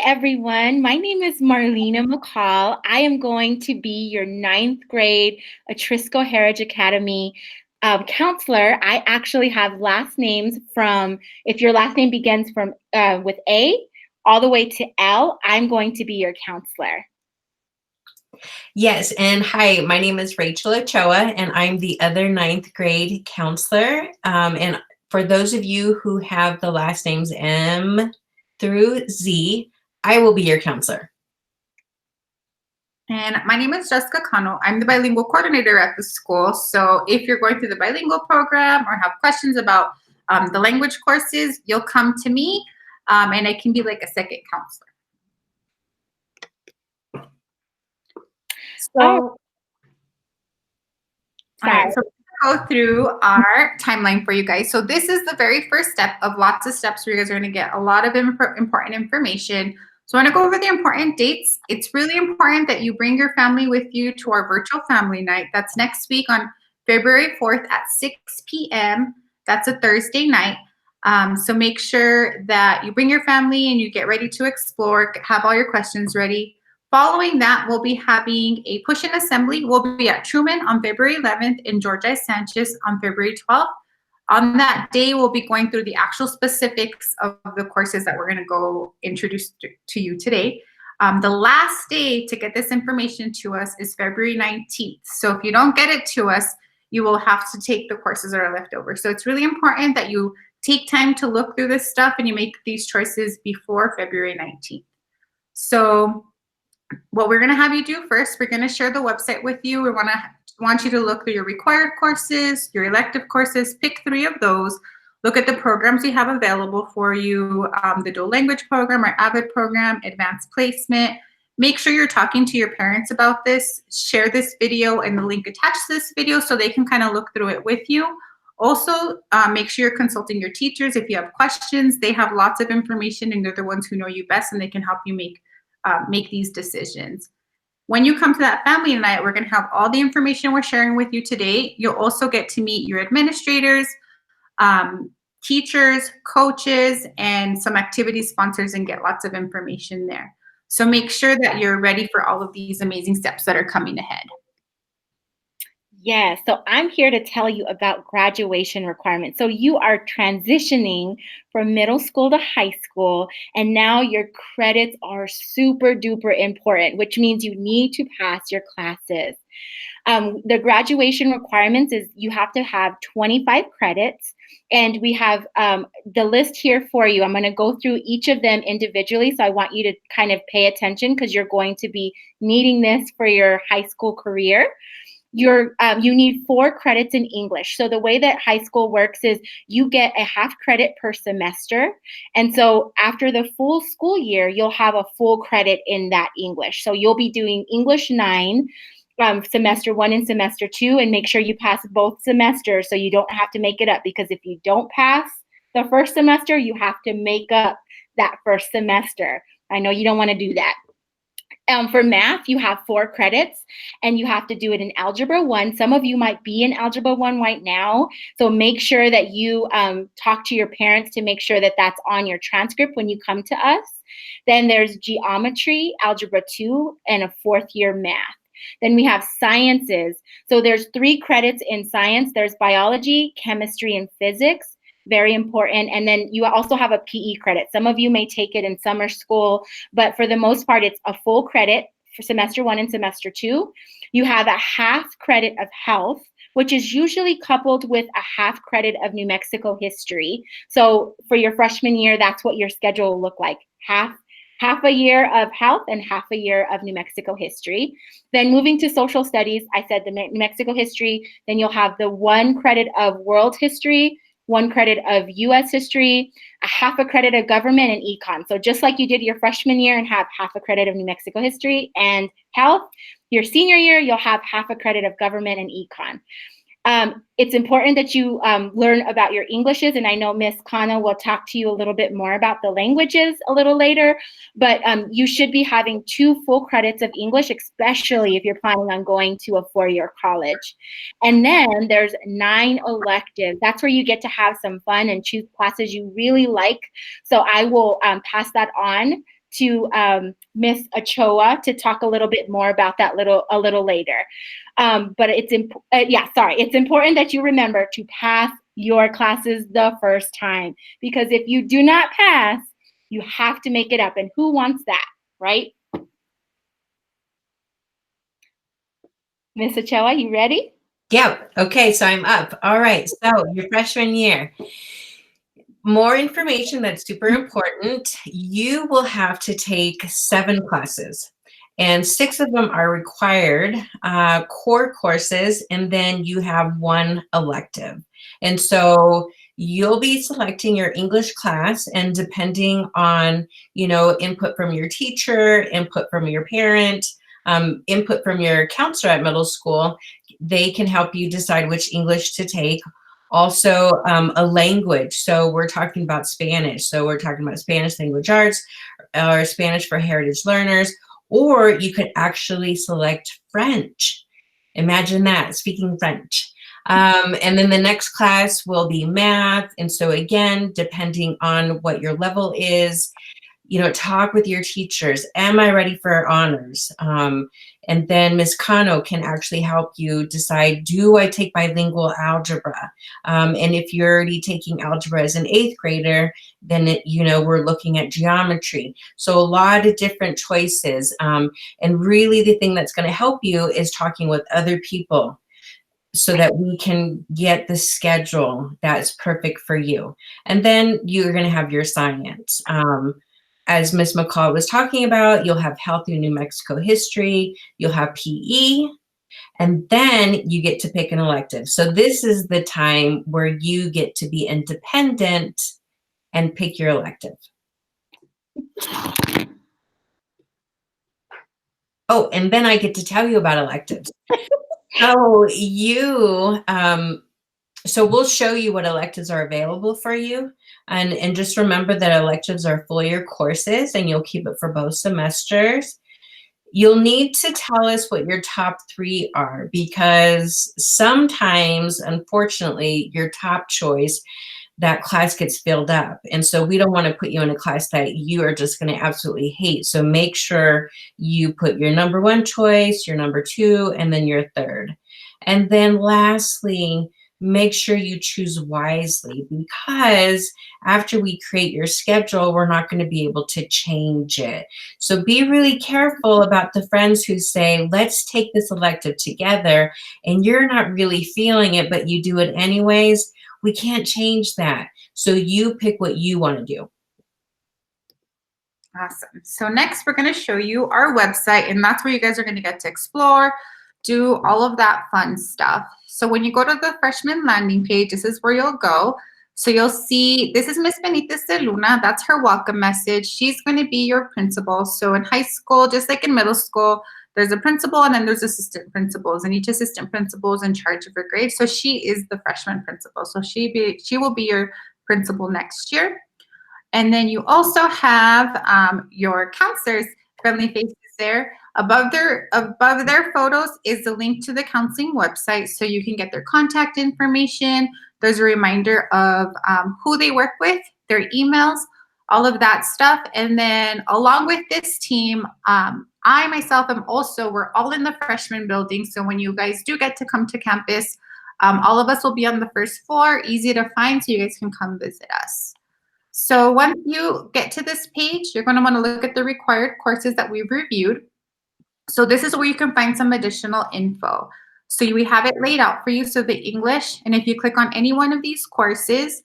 everyone. My name is Marlena McCall. I am going to be your ninth grade Atrisco Heritage Academy counselor. I actually have last names from, if your last name begins from with A all the way to L, I'm going to be your counselor. Yes, and hi, my name is Rachel Ochoa, and I'm the other ninth grade counselor. And for those of you who have the last names M through Z, I will be your counselor. And my name is Jessica Cano. I'm the bilingual coordinator at the school. So if you're going through the bilingual program or have questions about the language courses, you'll come to me and I can be like a second counselor. So, all right, so we'll go through our timeline for you guys. So this is the very first step of lots of steps where you guys are going to get a lot of important information. So I want to go over the important dates. It's really important that you bring your family with you to our virtual family night. That's next week on February 4th at 6 p.m. That's a Thursday night. So make sure that you bring your family and you get ready to explore, have all your questions ready. Following that, we'll be having a push-in assembly. We'll be at Truman on February 11th and George I. Sanchez on February 12th. On that day, we'll be going through the actual specifics of the courses that we're going to go introduce to you today. The last day to get this information to us is February 19th. So if you don't get it to us, you will have to take the courses that are left over. So it's really important that you take time to look through this stuff and you make these choices before February 19th. So what we're going to have you do first, we're going to share the website with you. We want you to look through your required courses, your elective courses, pick 3 of those. Look at the programs we have available for you, the dual language program, our AVID program, advanced placement. Make sure you're talking to your parents about this. Share this video and the link attached to this video so they can kind of look through it with you. Also, make sure you're consulting your teachers. If you have questions, they have lots of information and they're the ones who know you best and they can help you make these decisions. When you come to that family night, we're going to have all the information we're sharing with you today. You'll also get to meet your administrators, teachers, coaches, and some activity sponsors and get lots of information there. So make sure that you're ready for all of these amazing steps that are coming ahead. Yes, so I'm here to tell you about graduation requirements. So you are transitioning from middle school to high school, and now your credits are super duper important, which means you need to pass your classes. The graduation requirements is you have to have 25 credits, and we have the list here for you. I'm going to go through each of them individually, so I want you to kind of pay attention because you're going to be needing this for your high school career. You need 4 credits in English. So the way that high school works is you get a half credit per semester. And so after the full school year, you'll have a full credit in that English. So you'll be doing English 9, semester 1 and semester 2, and make sure you pass both semesters so you don't have to make it up, because if you don't pass the first semester, you have to make up that first semester. I know you don't want to do that. For math, you have 4 credits and you have to do it in Algebra 1. Some of you might be in Algebra 1 right now, so make sure that you talk to your parents to make sure that that's on your transcript when you come to us. Then there's Geometry, Algebra 2, and a 4th year math. Then we have sciences. So there's 3 credits in science. There's biology, chemistry, and physics. Very important. And then you also have a PE credit. Some of you may take it in summer school, but for the most part, it's a full credit for semester 1 and semester 2. You have a half credit of health, which is usually coupled with a half credit of New Mexico history. So for your freshman year, that's what your schedule will look like. Half a year of health and half a year of New Mexico history. Then moving to social studies, I said the New Mexico history, then you'll have the 1 credit of world history, 1 credit of US history, a half a credit of government and econ. So just like you did your freshman year and have half a credit of New Mexico history and health, your senior year, you'll have half a credit of government and econ. It's important that you learn about your Englishes, and I know Miss Kana will talk to you a little bit more about the languages a little later, but you should be having 2 full credits of English, especially if you're planning on going to a 4-year college. And then there's 9 electives. That's where you get to have some fun and choose classes you really like. So I will pass that on to Miss Ochoa to talk a little bit more about that a little later. But it's important that you remember to pass your classes the first time, because if you do not pass, you have to make it up. And who wants that, right? Miss Ochoa, you ready? Yeah. Okay. So I'm up. All right. So your freshman year. More information that's super important. You will have to take 7 classes, and 6 of them are required core courses, and then you have 1 elective. And so you'll be selecting your English class, and depending on, input from your teacher, input from your parent, input from your counselor at middle school, they can help you decide which English to take. Also, a language. So we're talking about Spanish. So we're talking about Spanish language arts or Spanish for heritage learners, or you could actually select French. Imagine that, speaking French. And then the next class will be math. And so again, depending on what your level is, talk with your teachers. Am I ready for honors? And then Ms. Cano can actually help you decide, do I take bilingual algebra? And if you're already taking algebra as an 8th grader, then, we're looking at geometry. So a lot of different choices. And really the thing that's going to help you is talking with other people, so that we can get the schedule that's perfect for you. And then you're going to have your science. As Ms. McCall was talking about, you'll have Healthy New Mexico History, you'll have PE, and then you get to pick an elective. So this is the time where you get to be independent and pick your elective. Oh, and then I get to tell you about electives. So we'll show you what electives are available for you. And just remember that electives are full year courses, and you'll keep it for both semesters. You'll need to tell us what your top 3 are, because sometimes, unfortunately, your top choice, that class gets filled up. And so we don't want to put you in a class that you are just going to absolutely hate. So make sure you put your number 1 choice, your number 2, and then your 3rd. And then lastly, make sure you choose wisely, because after we create your schedule, we're not going to be able to change it. So be really careful about the friends who say, let's take this elective together, and you're not really feeling it, but you do it anyways. We can't change that. So you pick what you want to do. Awesome. So next we're going to show you our website, and that's where you guys are going to get to explore, do all of that fun stuff. So when you go to the freshman landing page, this is where you'll go. So you'll see, this is Miss Benitez de Luna. That's her welcome message. She's going to be your principal. So in high school, just like in middle school, there's a principal and then there's assistant principals, and each assistant principal is in charge of her grade. So she is the freshman principal. So she will be your principal next year. And then you also have your counselors, friendly faces there. Above their photos is the link to the counseling website, so you can get their contact information. There's a reminder of who they work with, their emails, all of that stuff. And then along with this team, I myself am also, we're all in the freshman building. So when you guys do get to come to campus, all of us will be on the first floor, easy to find, so you guys can come visit us. So once you get to this page, you're going to want to look at the required courses that we've reviewed. So this is where you can find some additional info. So we have it laid out for you. So the English, and if you click on any one of these courses,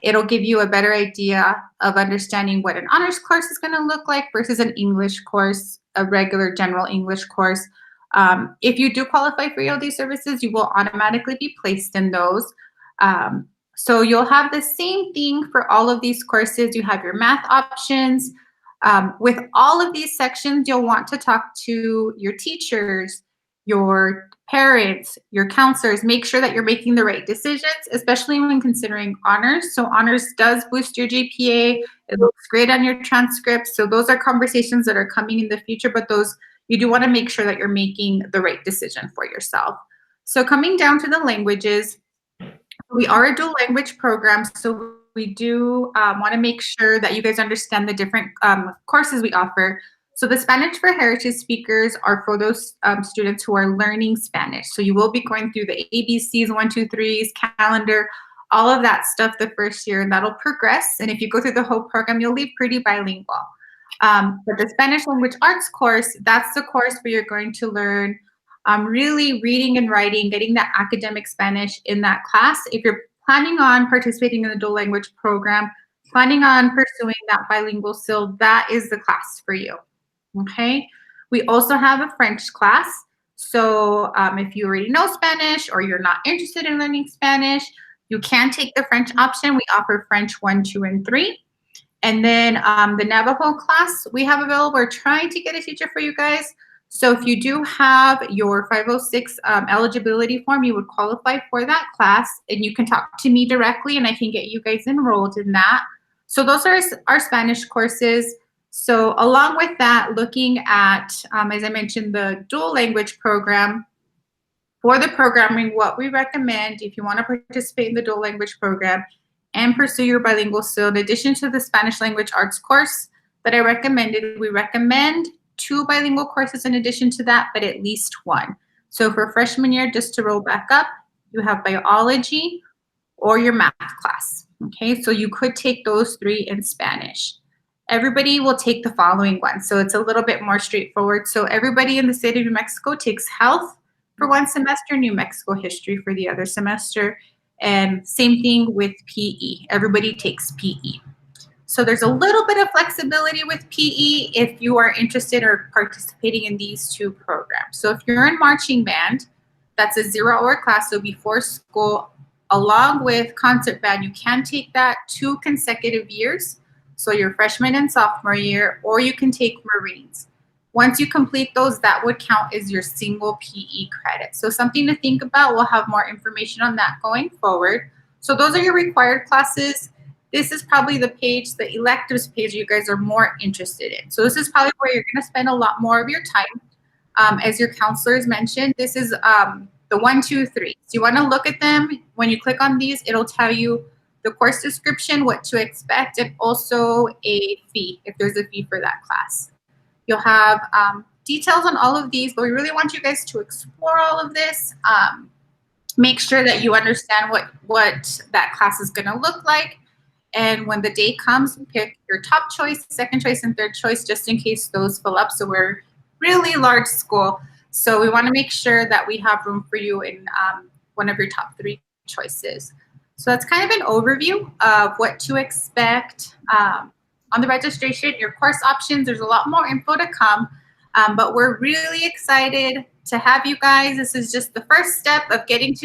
it'll give you a better idea of understanding what an honors course is going to look like versus an English course, a regular general English course. If you do qualify for ELD services, you will automatically be placed in those. So you'll have the same thing for all of these courses. You have your math options. With all of these sections, you'll want to talk to your teachers, your parents, your counselors. Make sure that you're making the right decisions, especially when considering honors. So honors does boost your GPA. It looks great on your transcripts. So those are conversations that are coming in the future, but those, you do want to make sure that you're making the right decision for yourself. So coming down to the languages, we are a dual language program. So we do want to make sure that you guys understand the different courses we offer. So the Spanish for Heritage speakers are for those students who are learning Spanish. So you will be going through the ABCs, 1, 2, 3s, calendar, all of that stuff the first year, and that'll progress. And if you go through the whole program, you'll leave pretty bilingual. But the Spanish language arts course, that's the course where you're going to learn really reading and writing, getting that academic Spanish in that class. If you're planning on participating in the dual language program, planning on pursuing that bilingual skill, that is the class for you, okay? We also have a French class. So if you already know Spanish or you're not interested in learning Spanish, you can take the French option. We offer French 1, 2, and 3. And then the Navajo class we have available. We're trying to get a teacher for you guys. So if you do have your 506 eligibility form, you would qualify for that class, and you can talk to me directly and I can get you guys enrolled in that. So those are our Spanish courses. So along with that, looking at, as I mentioned, the dual language program, for the programming, what we recommend if you want to participate in the dual language program and pursue your bilingual skill, in addition to the Spanish language arts course that I recommended, we recommend 2 bilingual courses in addition to that, but at least 1. So for freshman year, just to roll back up, you have biology or your math class, okay? So you could take those 3 in Spanish. Everybody will take the following ones, so it's a little bit more straightforward. So everybody in the state of New Mexico takes health for 1 semester, New Mexico history for the other semester, and same thing with PE. Everybody takes PE. So there's a little bit of flexibility with PE if you are interested or participating in these 2 programs. So if you're in marching band, that's a 0-hour class, so before school, along with concert band, you can take that 2 consecutive years. So your freshman and sophomore year, or you can take Marines. Once you complete those, that would count as your single PE credit. So something to think about. We'll have more information on that going forward. So those are your required classes. This is probably the page, the electives page you guys are more interested in. So this is probably where you're going to spend a lot more of your time. As your counselors mentioned, this is the 1, 2, 3. So you want to look at them. When you click on these, it'll tell you the course description, what to expect, and also a fee, if there's a fee for that class. You'll have details on all of these, but we really want you guys to explore all of this. Make sure that you understand what that class is going to look like. And when the day comes, pick your top choice, second choice, and third choice, just in case those fill up. So we're really large school. So we want to make sure that we have room for you in one of your top 3 choices. So that's kind of an overview of what to expect on the registration, your course options. There's a lot more info to come, but we're really excited to have you guys. This is just the first step of getting to